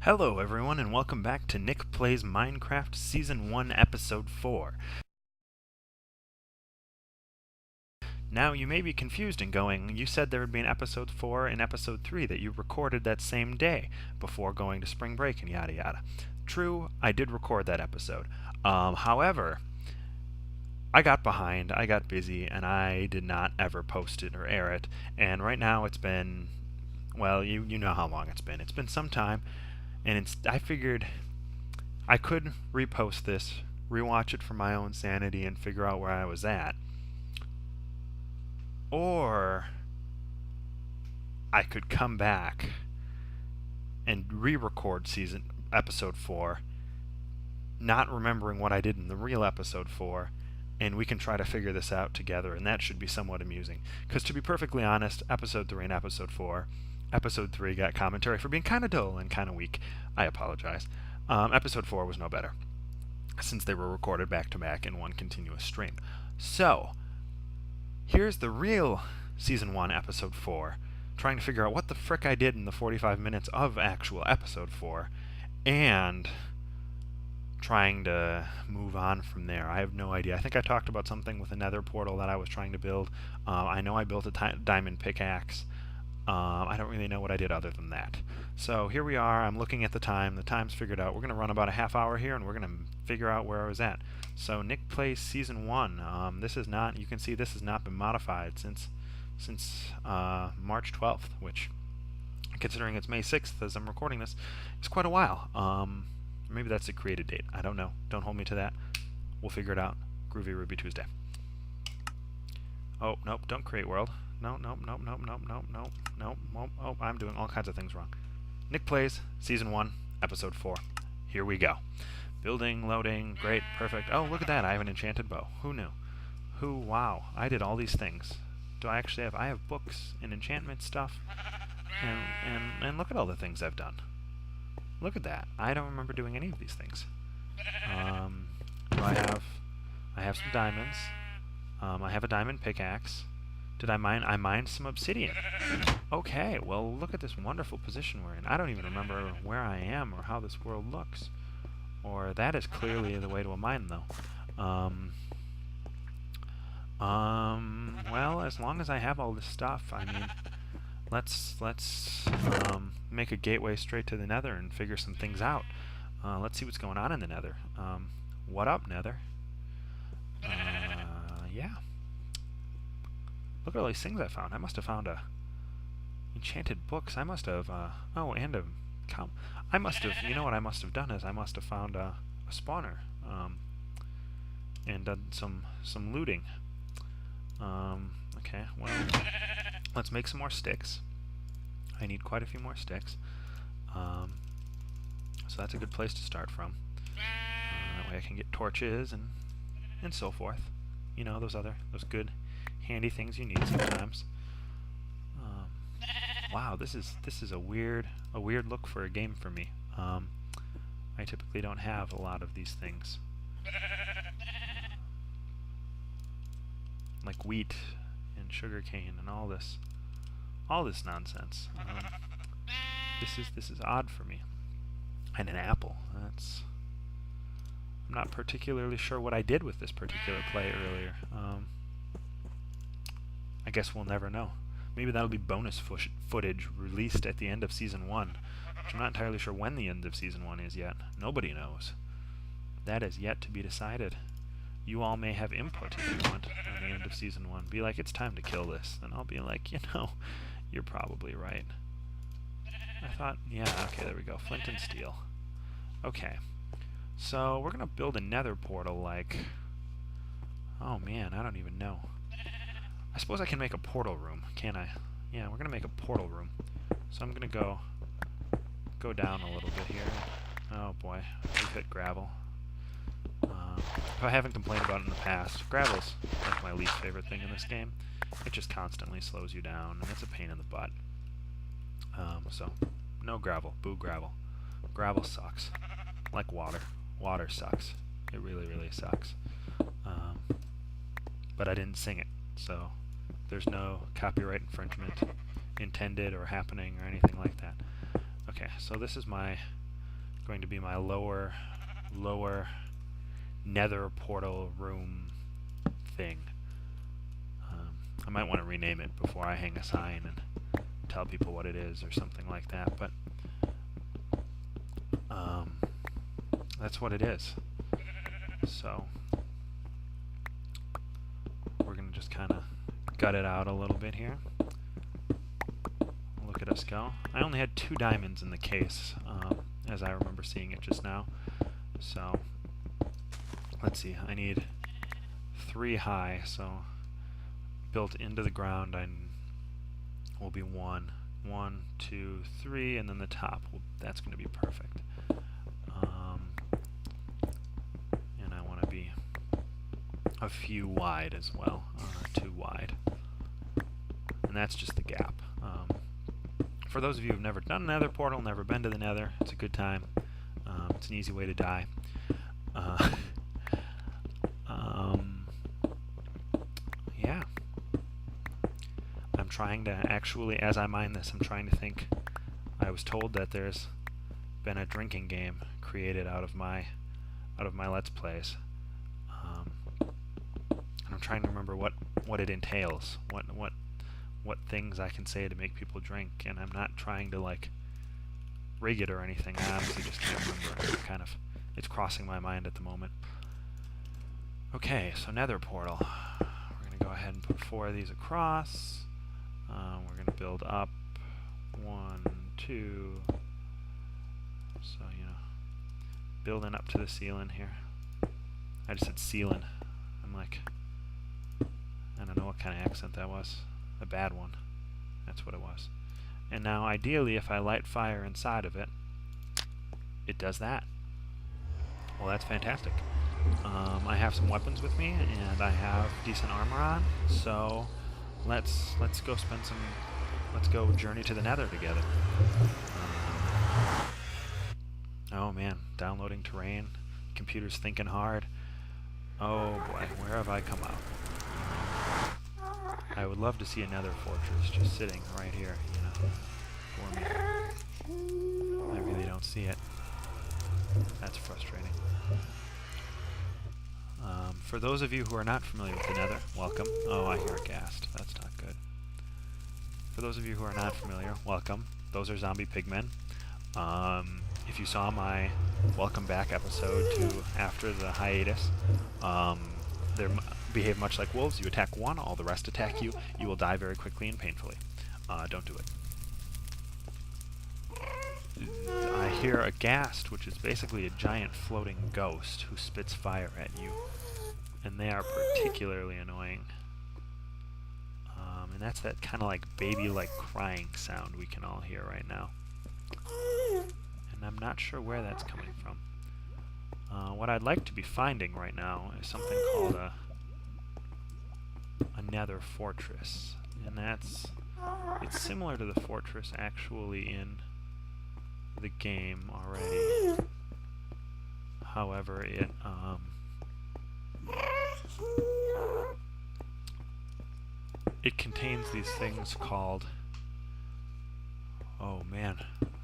Hello everyone and welcome back to Nick Plays Minecraft Season 1 Episode 4. Now you may be confused and going, you said there would be an Episode 4 and Episode 3 that you recorded that same day before going to spring break and yada yada. True, I did record that episode. However, I got behind, I got busy, and I did not ever post it or air it. And right now it's been, well, you know how long it's been. It's been some time. And I figured I could repost this, rewatch it for my own sanity, and figure out where I was at. Or I could come back and re-record episode 4, not remembering what I did in the real episode 4, and we can try to figure this out together, and that should be somewhat amusing. Because to be perfectly honest, episode 3 and episode 4, Episode 3 got commentary for being kind of dull and kind of weak. I apologize. Episode 4 was no better, since they were recorded back-to-back in one continuous stream. So, here's the real Season 1, Episode 4, trying to figure out what the frick I did in the 45 minutes of actual Episode 4, and trying to move on from there. I have no idea. I think I talked about something with a nether portal that I was trying to build. I know I built a diamond pickaxe. I don't really know what I did other than that. So here we are. I'm looking at the time. The time's figured out. We're going to run about a half hour here, and we're going to figure out where I was at. So Nick Plays Season 1. This is not, you can see this has not been modified since March 12th, which, considering it's May 6th as I'm recording this, is quite a while. Maybe that's the created date. I don't know. Don't hold me to that. We'll figure it out. Groovy Ruby Tuesday. Oh, nope, don't create world. No. Oh, I'm doing all kinds of things wrong. Nick Plays, Season 1, Episode 4. Here we go. Building, loading, great, perfect. Oh, look at that, I have an enchanted bow. Who knew? Wow, I did all these things. Do I actually have, I have books and enchantment stuff. And look at all the things I've done. Look at that. I don't remember doing any of these things. I have some diamonds. I have a diamond pickaxe. Did I mine? I mined some obsidian. Okay, well, look at this wonderful position we're in. I don't even remember where I am or how this world looks. Or that is clearly the way to a mine, though. Well, as long as I have all this stuff, I mean, let's make a gateway straight to the nether and figure some things out. Let's see what's going on in the nether. What up, nether? Yeah. Look at all these things I found. I must have found enchanted books. I must have, oh, and I must have, you know what I must have done is I must have found a spawner, and done some looting. Okay, well, let's make some more sticks. I need quite a few more sticks. So that's a good place to start from. That way I can get torches and so forth. You know, those good handy things you need sometimes. Wow, this is a weird look for a game for me. I typically don't have a lot of these things, like wheat and sugarcane and all this nonsense. This is odd for me. And an apple. I'm not particularly sure what I did with this particular play earlier. I guess we'll never know. Maybe that'll be bonus footage released at the end of Season 1, which I'm not entirely sure when the end of Season 1 is yet. Nobody knows. That is yet to be decided. You all may have input if you want on the end of Season 1. Be like, it's time to kill this. Then I'll be like, you know, you're probably right. I thought, yeah, okay, there we go. Flint and steel. Okay. So, we're going to build a nether portal like... Oh man, I don't even know. I suppose I can make a portal room, can't I? Yeah, we're going to make a portal room. So I'm going to go down a little bit here. Oh boy, we've hit gravel. If I haven't complained about it in the past, gravel's like my least favorite thing in this game. It just constantly slows you down, and it's a pain in the butt. So, no gravel. Boo gravel. Gravel sucks. Like water. Water sucks. It really, really sucks. But I didn't sing it, so there's no copyright infringement intended or happening or anything like that. Okay, so this is my going to be my lower nether portal room thing. I might want to rename it before I hang a sign and tell people what it is or something like that, but that's what it is. So we're going to just kind of gut it out a little bit here. Look at us go. I only had 2 diamonds in the case, as I remember seeing it just now. So let's see, I need 3 high, so built into the ground will be 1, 2, 3, and then the top, that's going to be perfect. And I want to be a few wide as well, 2 wide. And that's just the gap. For those of you who've never done Nether Portal, never been to the Nether, it's a good time. It's an easy way to die. Yeah. I'm trying to actually, as I mine this, I'm trying to think. I was told that there's been a drinking game created out of my Let's Plays. And I'm trying to remember what it entails, what things I can say to make people drink, and I'm not trying to like rig it or anything. I honestly just can't remember. It's crossing my mind at the moment. Okay, so Nether Portal. We're going to go ahead and put 4 of these across. We're going to build up 1, 2. So, building up to the ceiling here. I just said ceiling. I'm like, I don't know what kind of accent that was. A bad one. That's what it was. And now, ideally, if I light fire inside of it, it does that. Well, that's fantastic. I have some weapons with me, and I have decent armor on, so let's go journey to the Nether together. Oh man, downloading terrain. Computer's thinking hard. Oh boy, where have I come out? I would love to see a Nether fortress just sitting right here, for me. I really don't see it. That's frustrating. For those of you who are not familiar with the Nether, welcome. Oh, I hear a ghast. That's not good. For those of you who are not familiar, welcome. Those are zombie pigmen. If you saw my welcome back episode to after the hiatus, they behave much like wolves. You attack one, all the rest attack you. You will die very quickly and painfully. Don't do it. I hear a ghast, which is basically a giant floating ghost who spits fire at you. And they are particularly annoying. And that's that kind of like baby-like crying sound we can all hear right now. And I'm not sure where that's coming from. What I'd like to be finding right now is something called a Nether fortress. And it's similar to the fortress actually in the game already. However, it contains these things called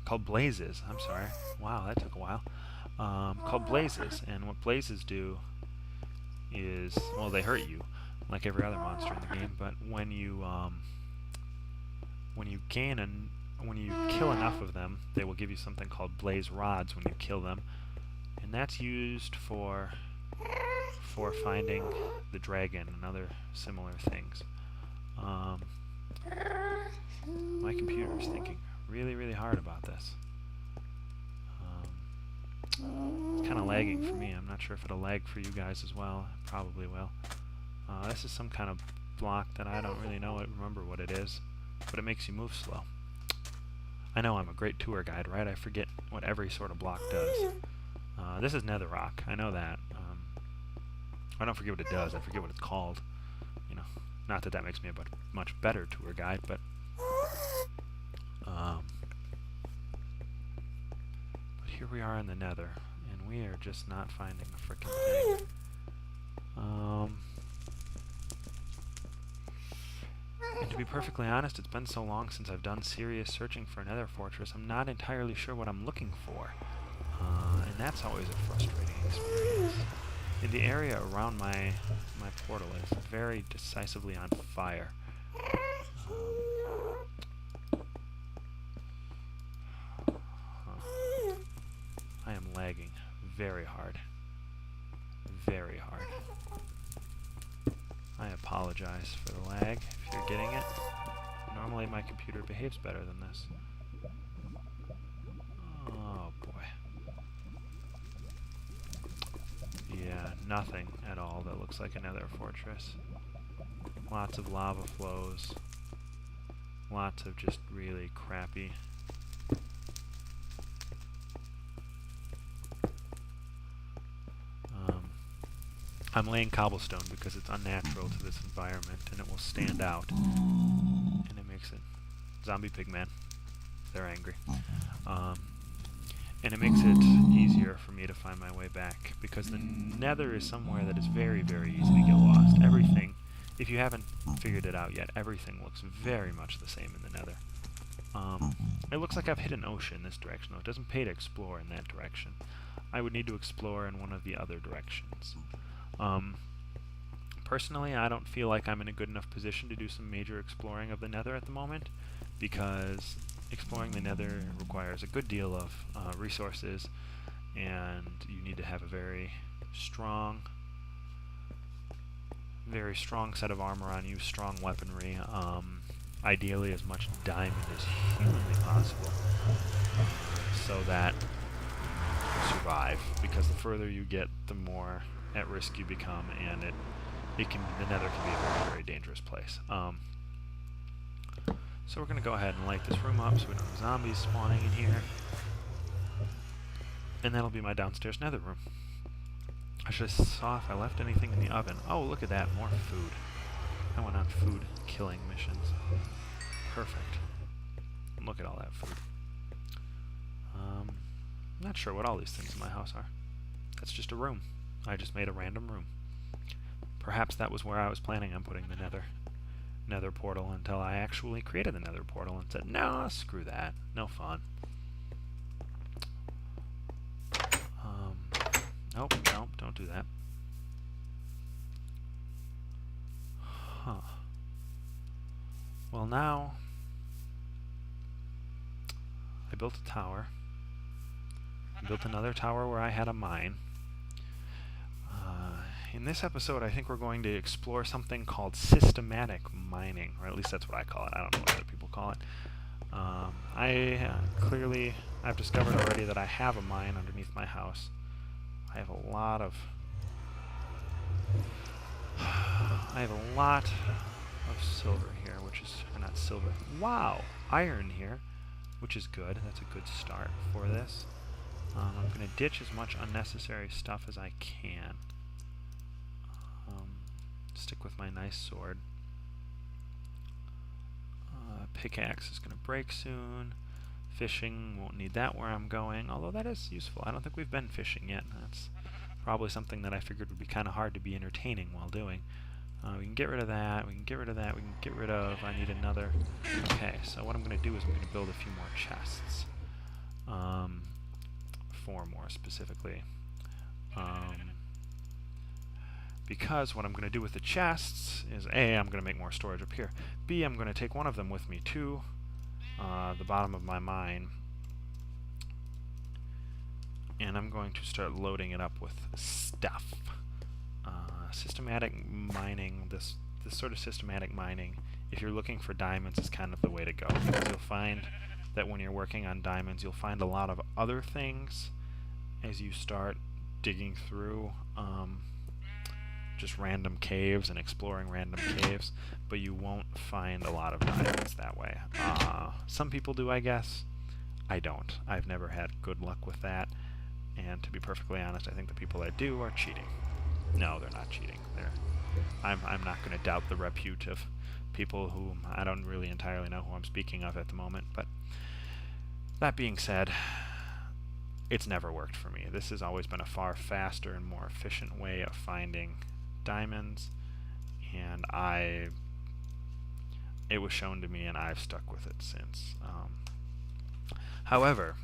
called blazes. I'm sorry. Wow, that took a while. Called blazes, and what blazes do is, well, they hurt you like every other monster in the game, but when you kill enough of them, they will give you something called blaze rods when you kill them, and that's used for finding the dragon and other similar things. My computer is thinking really, really hard about this. It's kind of lagging for me. I'm not sure if it'll lag for you guys as well. It probably will. This is some kind of block that I don't really remember what it is, but it makes you move slow. I know I'm a great tour guide, right? I forget what every sort of block does. This is netherrock. I know that. I don't forget what it does. I forget what it's called. Not that that makes me a much better tour guide, but here we are in the Nether, and we are just not finding a frickin' thing. And to be perfectly honest, it's been so long since I've done serious searching for a Nether fortress, I'm not entirely sure what I'm looking for. And that's always a frustrating experience. In the area around my portal is very decisively on fire. I am lagging very hard. Very hard. I apologize for the lag if you're getting it. Normally my computer behaves better than this. Oh boy. Yeah, nothing at all that looks like another fortress. Lots of lava flows. Lots of just really crappy. I'm laying cobblestone because it's unnatural to this environment and it will stand out. And it makes it... Zombie pigman. They're angry. And it makes it easier for me to find my way back because the nether is somewhere that is very, very easy to get lost. Everything, if you haven't figured it out yet, everything looks very much the same in the nether. It looks like I've hit an ocean this direction, though. It doesn't pay to explore in that direction. I would need to explore in one of the other directions. Personally, I don't feel like I'm in a good enough position to do some major exploring of the nether at the moment, because exploring the nether requires a good deal of resources, and you need to have a very strong set of armor on you, strong weaponry, ideally as much diamond as humanly possible, so that you survive, because the further you get, the more at risk you become, and the nether can be a very, very dangerous place. So we're going to go ahead and light this room up so we don't have zombies spawning in here. And that'll be my downstairs nether room. I should have saw if I left anything in the oven. Oh, look at that, more food. I went on food killing missions. Perfect. And look at all that food. I'm not sure what all these things in my house are. That's just a room. I just made a random room. Perhaps that was where I was planning on putting the nether portal until I actually created the nether portal and said, no, screw that. No fun. Nope, don't do that. Huh. Well, now I built a tower. I built another tower where I had a mine. In this episode, I think we're going to explore something called systematic mining, or at least that's what I call it. I don't know what other people call it. I've discovered already that I have a mine underneath my house. I have a lot of silver here, or not silver. Wow, iron here, which is good. That's a good start for this. I'm going to ditch as much unnecessary stuff as I can. Stick with my nice sword. Pickaxe is going to break soon. Fishing, won't need that where I'm going, although that is useful. I don't think we've been fishing yet. That's probably something that I figured would be kind of hard to be entertaining while doing. We can get rid of that, we can get rid of that, we can get rid of... I need another... Okay, so what I'm going to do is I'm going to build a few more chests. 4 more specifically. Because what I'm going to do with the chests is, A, I'm going to make more storage up here. B, I'm going to take one of them with me to the bottom of my mine. And I'm going to start loading it up with stuff. Systematic mining, this sort of systematic mining, if you're looking for diamonds, is kind of the way to go. Because you'll find that when you're working on diamonds, you'll find a lot of other things as you start digging through just random caves and exploring random caves, but you won't find a lot of diamonds that way. Some people do, I guess. I don't. I've never had good luck with that, and to be perfectly honest, I think the people that do are cheating. No, they're not cheating. I'm not going to doubt the repute of people whom I don't really entirely know who I'm speaking of at the moment, but that being said, it's never worked for me. This has always been a far faster and more efficient way of finding diamonds, and it was shown to me and I've stuck with it since. However,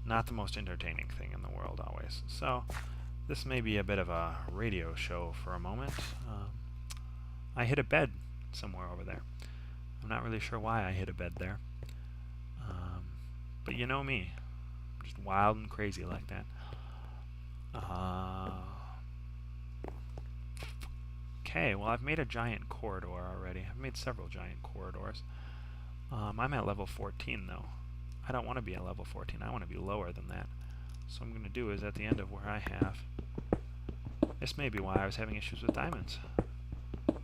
not the most entertaining thing in the world always. So this may be a bit of a radio show for a moment. I hit a bed somewhere over there. I'm not really sure why I hit a bed there. But you know me, I'm just wild and crazy like that. Okay, well I've made a giant corridor already. I've made several giant corridors. I'm at level 14 though. I don't want to be at level 14, I want to be lower than that. So what I'm going to do is at the end of where I have... This may be why I was having issues with diamonds.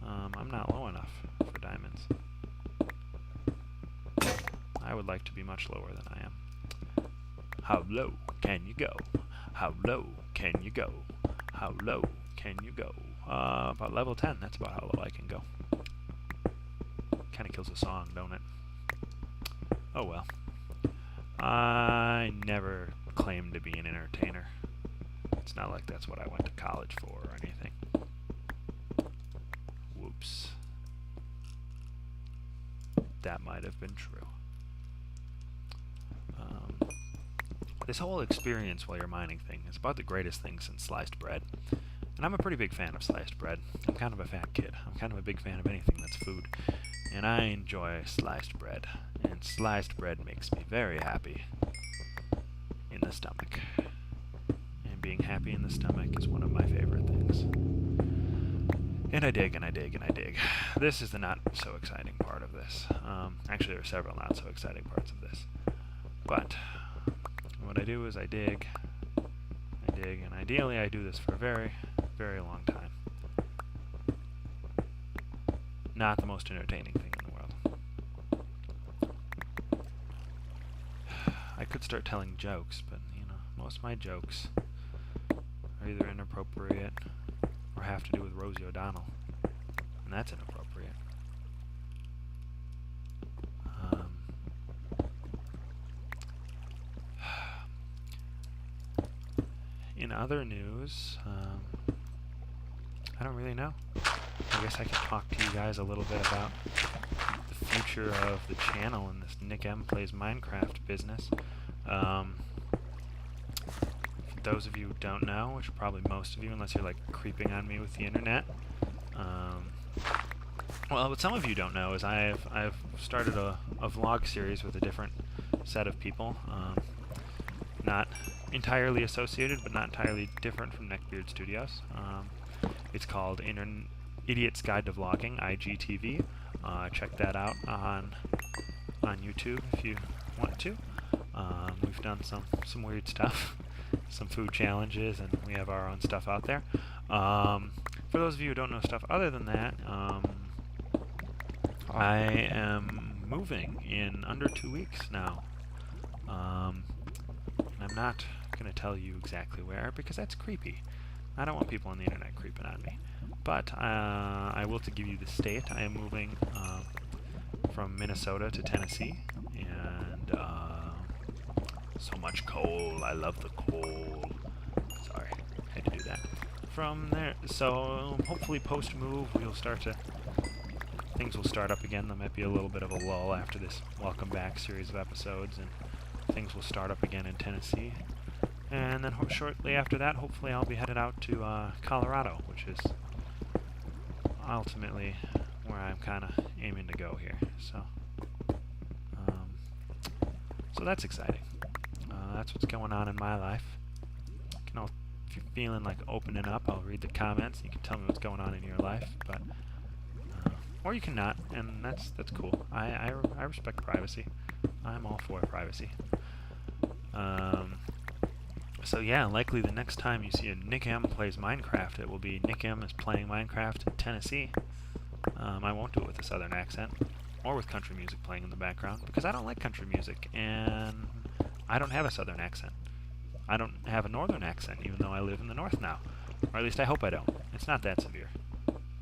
I'm not low enough for diamonds. I would like to be much lower than I am. How low can you go? How low can you go? How low can you go? About level 10, that's about how low I can go. Kind of kills the song, don't it? Oh well. I never claimed to be an entertainer. It's not like that's what I went to college for or anything. Whoops. That might have been true. This whole experience while you're mining thing is about the greatest thing since sliced bread. And I'm a pretty big fan of sliced bread. I'm kind of a fat kid. I'm kind of a big fan of anything that's food. And I enjoy sliced bread. And sliced bread makes me very happy in the stomach. And being happy in the stomach is one of my favorite things. And I dig, and I dig, and I dig. This is the not so exciting part of this. Actually, there are several not so exciting parts of this. But what I do is I dig, and ideally I do this for a very, very long time. Not the most entertaining thing in the world. I could start telling jokes, but, you know, most of my jokes are either inappropriate or have to do with Rosie O'Donnell, and that's inappropriate. In other news, I don't really know. I guess I can talk to you guys a little bit about the future of the channel and this Nick M Plays Minecraft business. For those of you who don't know, which are probably most of you, unless you're like creeping on me with the internet, well, what some of you don't know is I've started a vlog series with a different set of people, not entirely associated, but not entirely different from Neckbeard Studios. It's called Idiot's Guide to Vlogging, IGTV. Check that out on YouTube if you want to. We've done some weird stuff, some food challenges, and we have our own stuff out there. For those of you who don't know stuff other than that, I am moving in under 2 weeks now. And I'm not going to tell you exactly where, because that's creepy. I don't want people on the internet creeping on me. But I will to give you the state. I am moving from Minnesota to Tennessee, and so much coal. I love the coal. Sorry, had to do that. From there, so hopefully post-move things will start up again. There might be a little bit of a lull after this welcome back series of episodes, and things will start up again in Tennessee. And then shortly after that, hopefully I'll be headed out to Colorado, which is ultimately where I'm kind of aiming to go here. So that's exciting. That's what's going on in my life. If you're feeling like opening up, I'll read the comments. You can tell me what's going on in your life, but or you can not, and that's cool. I respect privacy. I'm all for privacy. So yeah, likely the next time you see a Nick M Plays Minecraft, it will be Nick M is playing Minecraft in Tennessee. I won't do it with a southern accent, or with country music playing in the background, because I don't like country music, and I don't have a southern accent. I don't have a northern accent, even though I live in the north now. Or at least I hope I don't. It's not that severe.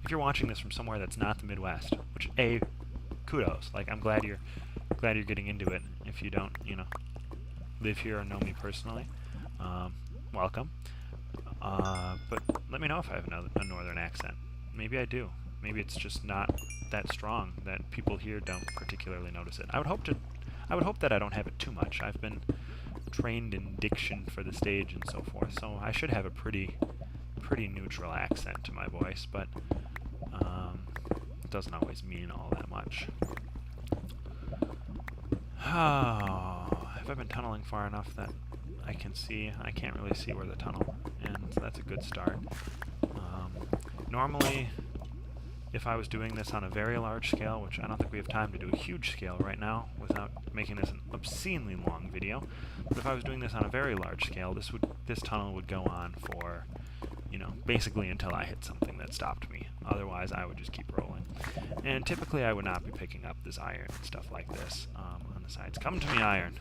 If you're watching this from somewhere that's not the Midwest, which, kudos. Like, I'm glad you're getting into it. If you don't, live here or know me personally, welcome. But let me know if I have a northern accent. Maybe I do. Maybe it's just not that strong that people here don't particularly notice it. I would hope that I don't have it too much. I've been trained in diction for the stage and so forth, so I should have a pretty neutral accent to my voice, but it doesn't always mean all that much. Oh, have I been tunneling far enough that I can see? I can't really see where the tunnel ends. That's a good start. Normally, if I was doing this on a very large scale, which I don't think we have time to do a huge scale right now without making this an obscenely long video, but if I was doing this on a very large scale, this tunnel would go on for, you know, basically until I hit something that stopped me. Otherwise, I would just keep rolling. And typically, I would not be picking up this iron and stuff like this on the sides. Come to me, iron!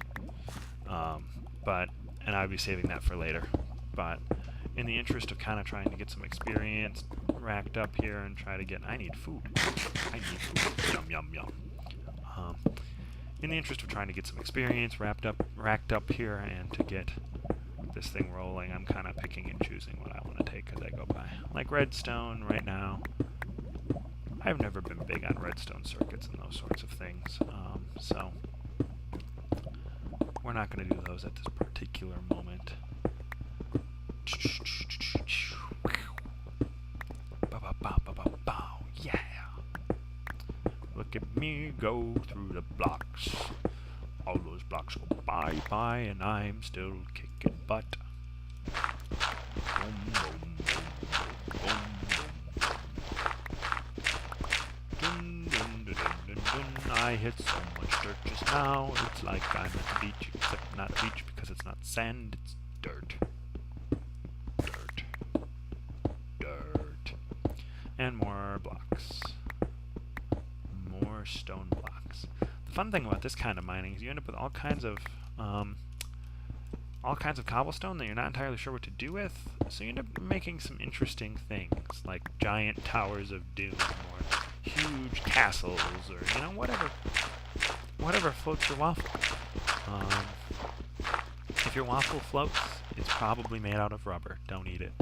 And I'd be saving that for later. But in the interest of kind of trying to get some experience racked up here and try to get... I need food. I need food. Yum, yum, yum. In the interest of trying to get some experience racked up here and to get this thing rolling, I'm kind of picking and choosing what I want to take as I go by. Like redstone right now. I've never been big on redstone circuits and those sorts of things, so we're not going to do those at this particular moment. Yeah! Look at me go through the blocks. All those blocks go bye-bye, and I'm still kicking butt. Boom, boom, boom, boom, boom. Dun, dun, dun, dun, dun, dun. I hit so much dirt just now, it's like I'm at the beach, except not a beach because it's not sand, it's dirt. Dirt. Dirt. And more blocks. More stone blocks. The fun thing about this kind of mining is you end up with all kinds of cobblestone that you're not entirely sure what to do with, so you end up making some interesting things, like giant towers of doom, or huge castles, or, you know, whatever floats your waffle. If your waffle floats, it's probably made out of rubber. Don't eat it.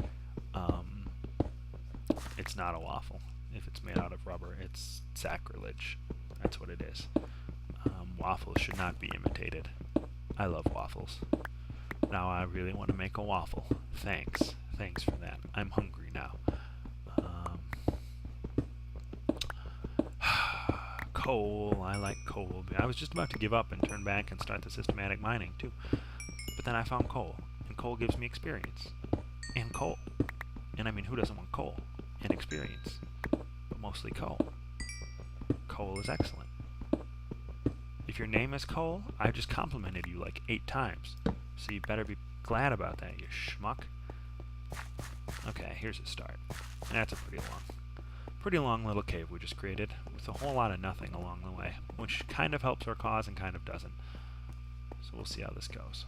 It's not a waffle. If it's made out of rubber, it's sacrilege. That's what it is. Waffles should not be imitated. I love waffles. Now I really want to make a waffle. Thanks. Thanks for that. I'm hungry now. Coal. I like coal. I was just about to give up and turn back and start the systematic mining too. But then I found coal. And coal gives me experience. And coal. And I mean, who doesn't want coal? And experience. But mostly coal. Coal is excellent. If your name is Cole, I just complimented you like 8 times. So you better be glad about that, you schmuck. Okay, here's a start. That's a pretty long little cave we just created, with a whole lot of nothing along the way, which kind of helps our cause and kind of doesn't. So we'll see how this goes.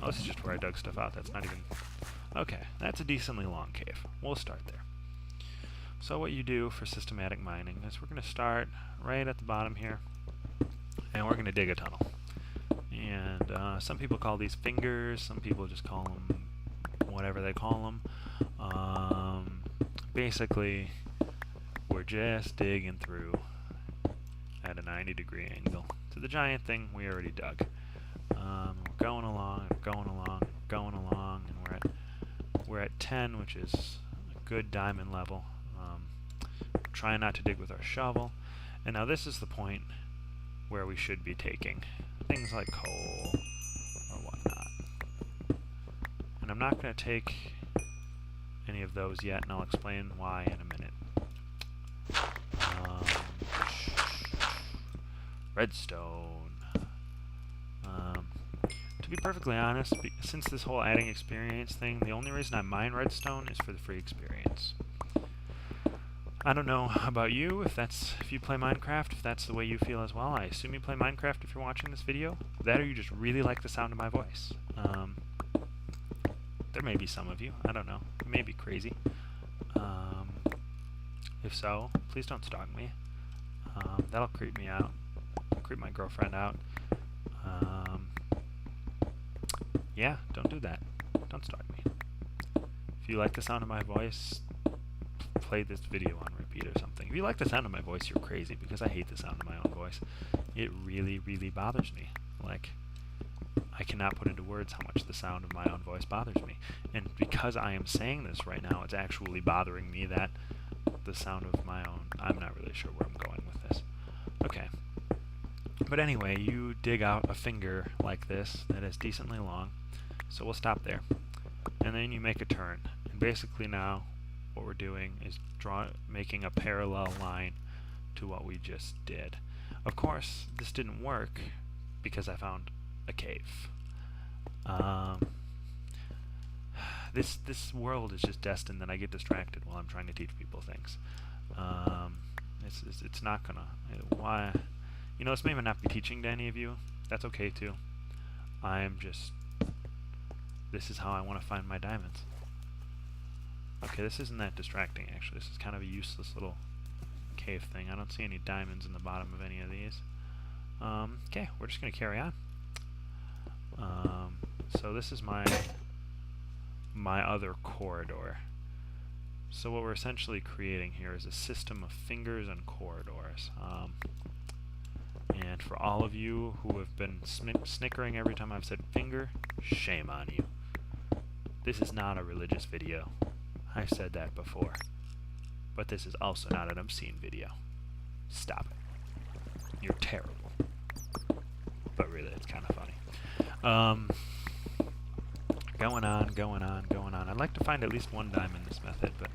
Oh, this is just where I dug stuff out. That's not even... Okay, that's a decently long cave. We'll start there. So what you do for systematic mining is we're going to start right at the bottom here, and we're going to dig a tunnel. And some people call these fingers, some people just call them whatever they call them. Basically, we're just digging through at a 90-degree angle to the giant thing we already dug. We're going along, and we're at 10, which is a good diamond level. Trying not to dig with our shovel. And now this is the point where we should be taking things like coal or whatnot. And I'm not going to take any of those yet, and I'll explain why in a minute. Redstone. To be perfectly honest, since this whole adding experience thing, the only reason I mine redstone is for the free experience. I don't know about you, if you play Minecraft, if that's the way you feel as well. I assume you play Minecraft if you're watching this video. That or you just really like the sound of my voice. There may be some of you, I don't know. You may be crazy. If so, please don't stalk me. That'll creep me out. Creep my girlfriend out. Yeah, don't do that. Don't stalk me. If you like the sound of my voice, play this video on repeat or something. If you like the sound of my voice, you're crazy, because I hate the sound of my own voice. It really, really bothers me. Like, I cannot put into words how much the sound of my own voice bothers me. And because I am saying this right now, it's actually bothering me that the sound of my own... I'm not really sure where I'm going with this. Okay. But anyway, you dig out a finger like this that is decently long. So we'll stop there. And then you make a turn. And basically now what we're doing is making a parallel line to what we just did. Of course, this didn't work because I found a cave. This world is just destined that I get distracted while I'm trying to teach people things. It's not gonna... Why? You know, this may not be teaching to any of you. That's okay too. I am just... This is how I want to find my diamonds. Okay, this isn't that distracting actually. This is kind of a useless little cave thing. I don't see any diamonds in the bottom of any of these. Okay, we're just going to carry on. So this is my other corridor. So what we're essentially creating here is a system of fingers and corridors. And for all of you who have been snickering every time I've said finger, shame on you. This is not a religious video. I've said that before. But this is also not an obscene video. Stop it. You're terrible. But really, it's kind of funny. Going on. I'd like to find at least one diamond in this method, but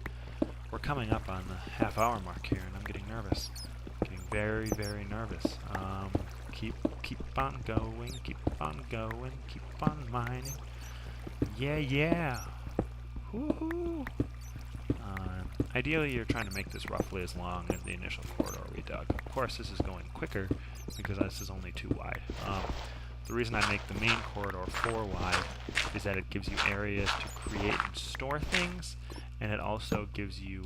we're coming up on the half-hour mark here, and I'm getting nervous. Getting very, very nervous. Keep on going, keep on mining. Yeah. Woohoo! Ideally, you're trying to make this roughly as long as the initial corridor we dug. Of course, this is going quicker because this is only 2 wide. The reason I make the main corridor 4 wide is that it gives you areas to create and store things, and it also gives you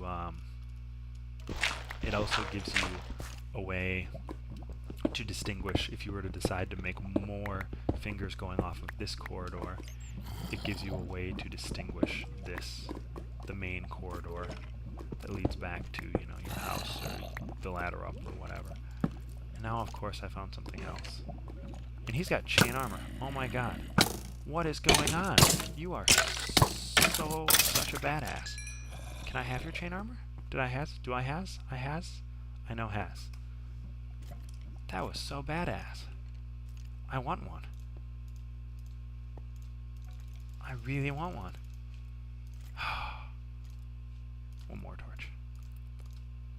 a way to distinguish if you were to decide to make more fingers going off of this corridor. It gives you a way to distinguish the main corridor that leads back to, you know, your house or the ladder up or whatever. And now, of course, I found something else. And he's got chain armor. Oh my god. What is going on? You are such a badass. Can I have your chain armor? Do I has? I know has. That was so badass. I want one. I really want one. One more torch.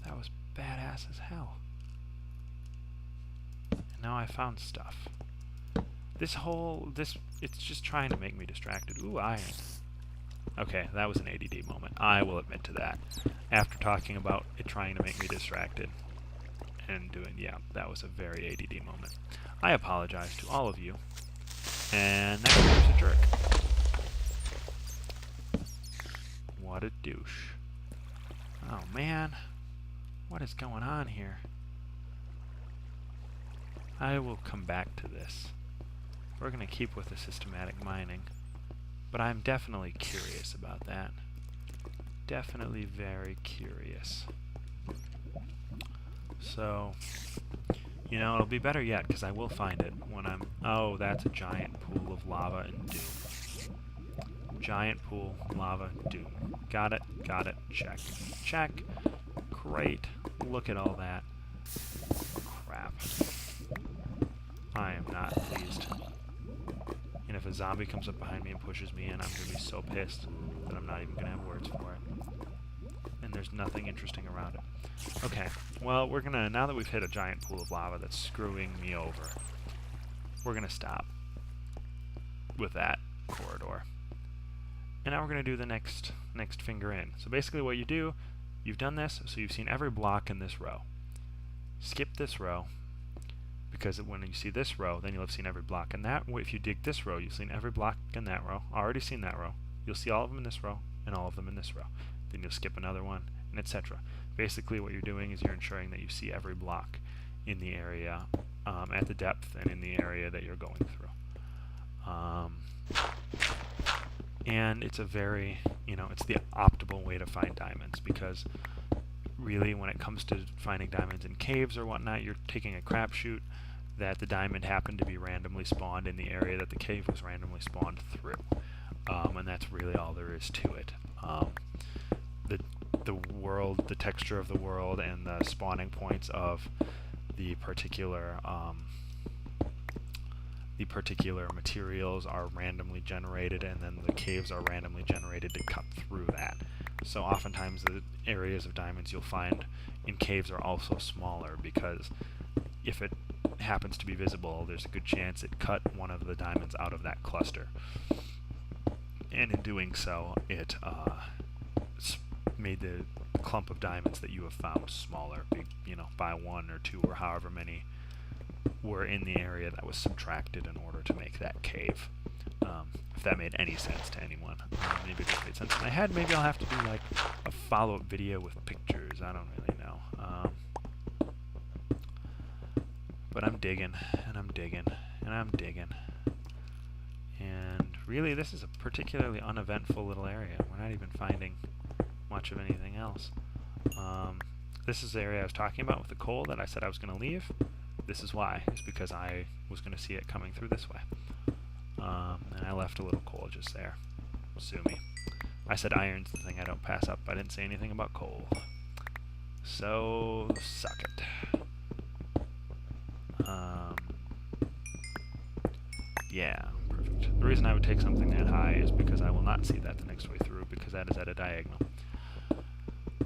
That was badass as hell. And now I found stuff. It's just trying to make me distracted. Ooh, iron. Okay, that was an ADD moment. I will admit to that. After talking about it trying to make me distracted and yeah, that was a very ADD moment. I apologize to all of you. And that guy's a jerk. What a douche. Oh man, what is going on here? I will come back to this. We're going to keep with the systematic mining, but I'm definitely curious about that. Definitely very curious. So, you know, it'll be better yet because I will find it when I'm... Oh, that's a giant pool of lava and doom. Giant pool, lava, doom. Got it, check. Check. Great. Look at all that. Crap. I am not pleased. And if a zombie comes up behind me and pushes me in, I'm going to be so pissed that I'm not even going to have words for it. And there's nothing interesting around it. Okay, well, we're going to, now that we've hit a giant pool of lava that's screwing me over, we're going to stop with that corridor. And now we're going to do the next finger in. So basically what you do, you've done this, so you've seen every block in this row. Skip this row, because when you see this row, then you'll have seen every block in that. If you dig this row, you've seen every block in that row. Already seen that row. You'll see all of them in this row, and all of them in this row. Then you'll skip another one, and etc. Basically what you're doing is you're ensuring that you see every block in the area at the depth and in the area that you're going through. And it's a very, it's the optimal way to find diamonds, because really when it comes to finding diamonds in caves or whatnot, you're taking a crapshoot. that the diamond happened to be randomly spawned in the area that the cave was randomly spawned through. And that's really all there is to it. The world, the texture of the world, and the spawning points of the particular materials are randomly generated, and then the caves are randomly generated to cut through that. So oftentimes the areas of diamonds you'll find in caves are also smaller, because if it happens to be visible, there's a good chance it cut one of the diamonds out of that cluster. And in doing so, it made the clump of diamonds that you have found smaller, by 1 or 2 or however many were in the area that was subtracted in order to make that cave. If that made any sense to anyone. Maybe it just made sense in my head. Maybe I'll have to do like a follow-up video with pictures. I don't really know. But I'm digging, and I'm digging, and I'm digging. And really, this is a particularly uneventful little area. We're not even finding much of anything else. This is the area I was talking about with the coal that I said I was going to leave. This is why. It's because I was going to see it coming through this way. And I left a little coal just there. Sue me. I said iron's the thing I don't pass up. I didn't say anything about coal. So, suck it. Yeah, perfect. The reason I would take something that high is because I will not see that the next way through, because that is at a diagonal.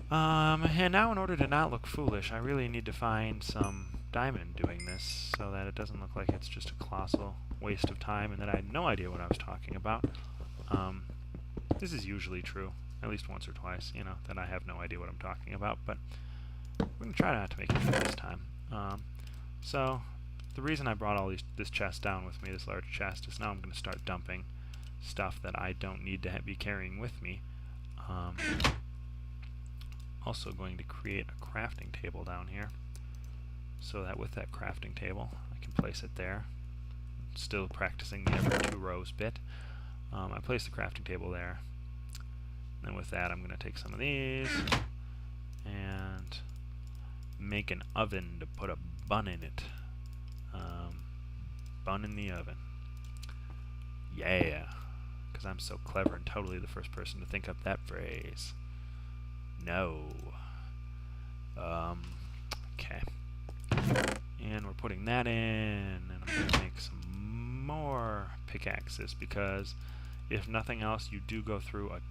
And now in order to not look foolish, I really need to find some diamond doing this, so that it doesn't look like it's just a colossal waste of time and that I had no idea what I was talking about. This is usually true, at least once or twice, that I have no idea what I'm talking about, but we're going to try not to make it true this time. So, the reason I brought all this chest down with me, this large chest, is now I'm going to start dumping stuff that I don't need to be carrying with me. Also going to create a crafting table down here, so that with that crafting table I can place it there. Still practicing the every 2 rows bit. I place the crafting table there, and then with that I'm going to take some of these and make an oven to put a bun in it. Bun in the oven. Yeah, because I'm so clever and totally the first person to think up that phrase. No. Okay. And we're putting that in, and I'm going to make some more pickaxes, because if nothing else, you do go through a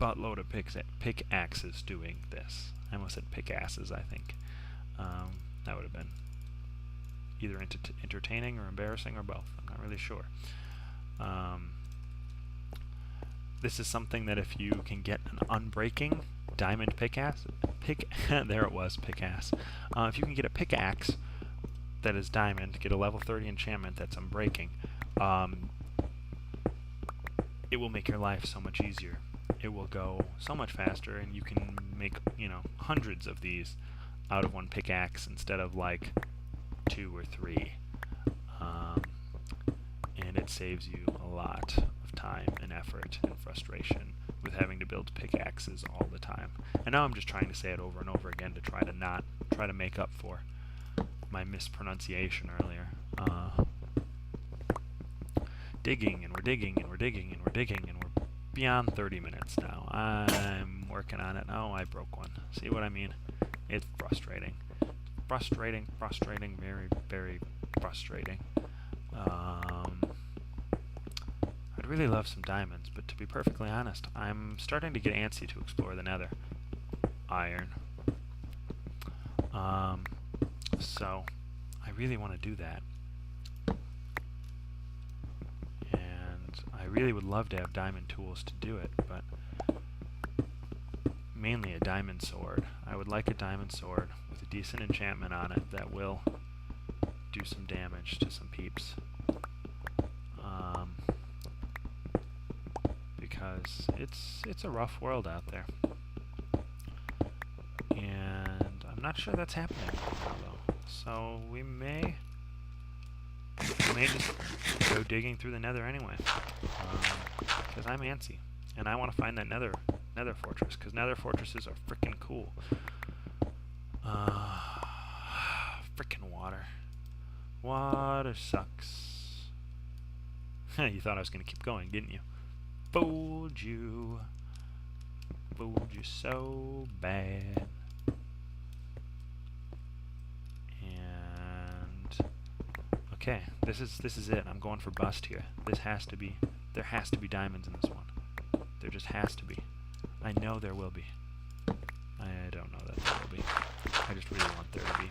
buttload of pickaxes doing this. I almost said pickasses, I think. That would have been either entertaining or embarrassing or both. I'm not really sure. This is something that if you can get an unbreaking diamond pickaxe, there it was, pickaxe. If you can get a pickaxe that is diamond, get a level 30 enchantment that's unbreaking, it will make your life so much easier. It will go so much faster, and you can make, hundreds of these out of one pickaxe instead of like 2 or 3. And it saves you a lot of time and effort and frustration with having to build pickaxes all the time. And now I'm just trying to say it over and over again to try to make up for my mispronunciation earlier. Digging, and we're digging, and we're digging, and we're digging, and we're beyond 30 minutes now. I'm working on it. Oh, I broke one. See what I mean? It's frustrating. Frustrating, very, very frustrating. I'd really love some diamonds, but to be perfectly honest, I'm starting to get antsy to explore the nether. Iron. So, I really want to do that. And I really would love to have diamond tools to do it, but mainly a diamond sword. I would like a diamond sword with a decent enchantment on it that will do some damage to some peeps. Because it's a rough world out there. And I'm not sure that's happening right now, though. So we may just go digging through the nether anyway. Because I'm antsy. And I want to find that nether fortress, because nether fortresses are freaking cool. Freaking water. Water sucks. You thought I was going to keep going, didn't you? Fooled you. Fooled you so bad. And okay, this is it. I'm going for bust here. There has to be diamonds in this one. There just has to be. I know there will be. I don't know that there will be. I just really want there to be.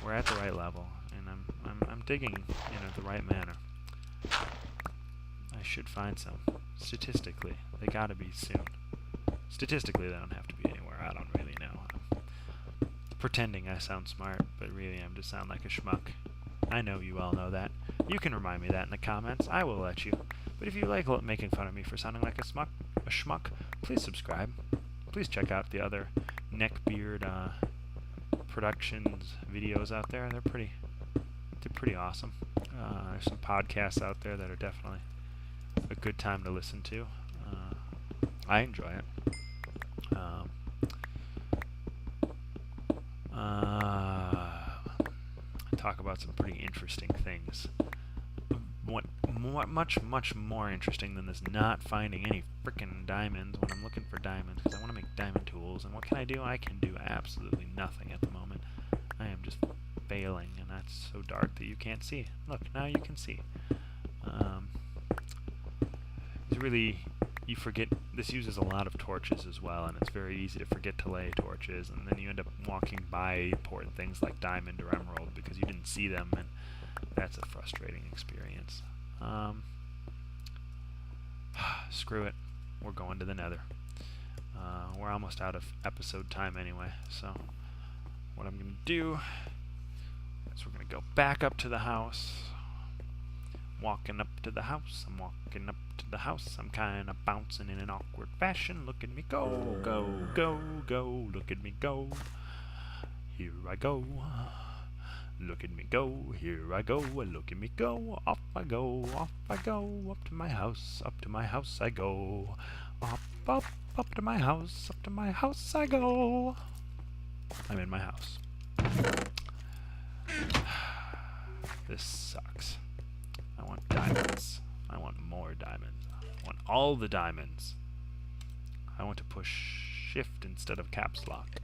We're at the right level, and I'm digging in the right manner. I should find some. Statistically, they gotta be soon. Statistically, they don't have to be anywhere. I don't really know. I'm pretending I sound smart, but really I'm just sound like a schmuck. I know you all know that. You can remind me that in the comments. I will let you. But if you like making fun of me for sounding like a schmuck, please subscribe. Please check out the other Neckbeard Productions videos out there. They're pretty awesome. There's some podcasts out there that are definitely a good time to listen to. I enjoy it. Talk about some pretty interesting things. Much more interesting than this not finding any frickin' diamonds when I'm looking for diamonds, because I want to make diamond tools. And what can I do? I can do absolutely nothing at the moment. I am just failing, and that's so dark that you can't see. Look, now you can see. It's really, you forget, this uses a lot of torches as well, and it's very easy to forget to lay torches, and then you end up walking by important things like diamond or emerald because you didn't see them, and that's a frustrating experience. Screw it. We're going to the nether. We're almost out of episode time anyway, so what I'm going to do is we're going to go back up to the house. Walking up to the house, I'm walking up to the house, I'm kinda bouncing in an awkward fashion. Look at me go, go, go, go, look at me go. Here I go. Look at me go, here I go, look at me go, off I go, up to my house I go. Up to my house I go. I'm in my house. This sucks. I want diamonds. I want more diamonds. I want all the diamonds. I want to push shift instead of caps lock.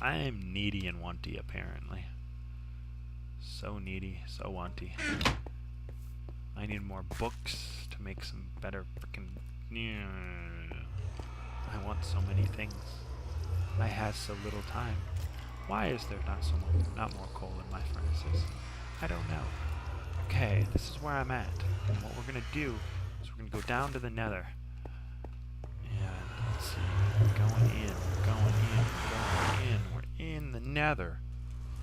I'm needy and wanty, apparently. So needy, so wanty. I need more books to make some better frickin'... I want so many things. I have so little time. Why is there not more coal in my furnaces? I don't know. Okay, this is where I'm at. And what we're gonna do is we're gonna go down to the nether. And let's see, we're going in. We're in the nether.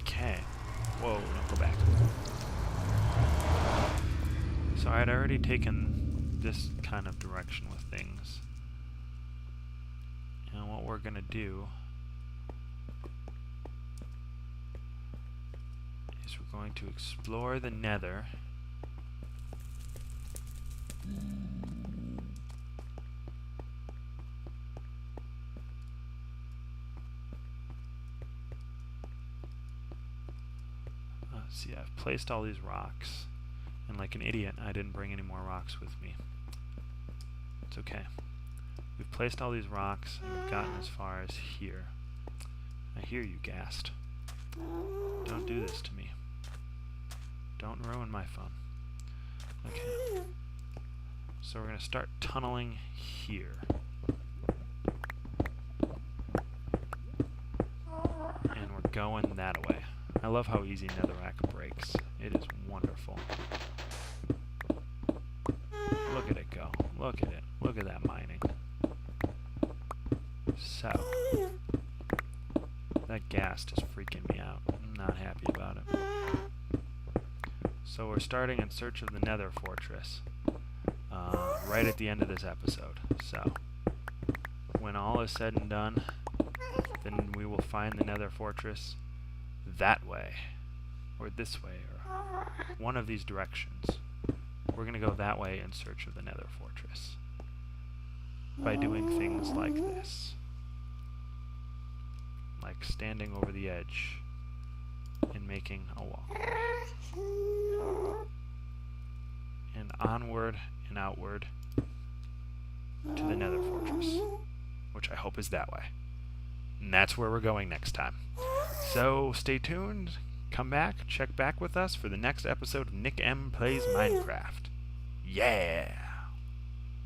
Okay. Whoa, no, go back. So I'd already taken this kind of direction with things. And what we're gonna do is we're going to explore the nether. See, I've placed all these rocks, and like an idiot, I didn't bring any more rocks with me. It's okay. We've placed all these rocks, and we've gotten as far as here. I hear you, Ghast. Don't do this to me. Don't ruin my fun. Okay. So we're going to start tunneling here. And we're going that way. I love how easy netherrack breaks. It is wonderful. Look at it go. Look at it. Look at that mining. So, that ghast is freaking me out. I'm not happy about it. So we're starting in search of the nether fortress. Right at the end of this episode. So, when all is said and done, then we will find the nether fortress that way, or this way, or one of these directions. We're going to go that way in search of the nether fortress by doing things like this, like standing over the edge and making a walkway. And onward and outward to the Nether Fortress, which I hope is that way. And that's where we're going next time. So stay tuned, come back, check back with us for the next episode of Nick M Plays Minecraft. Yeah!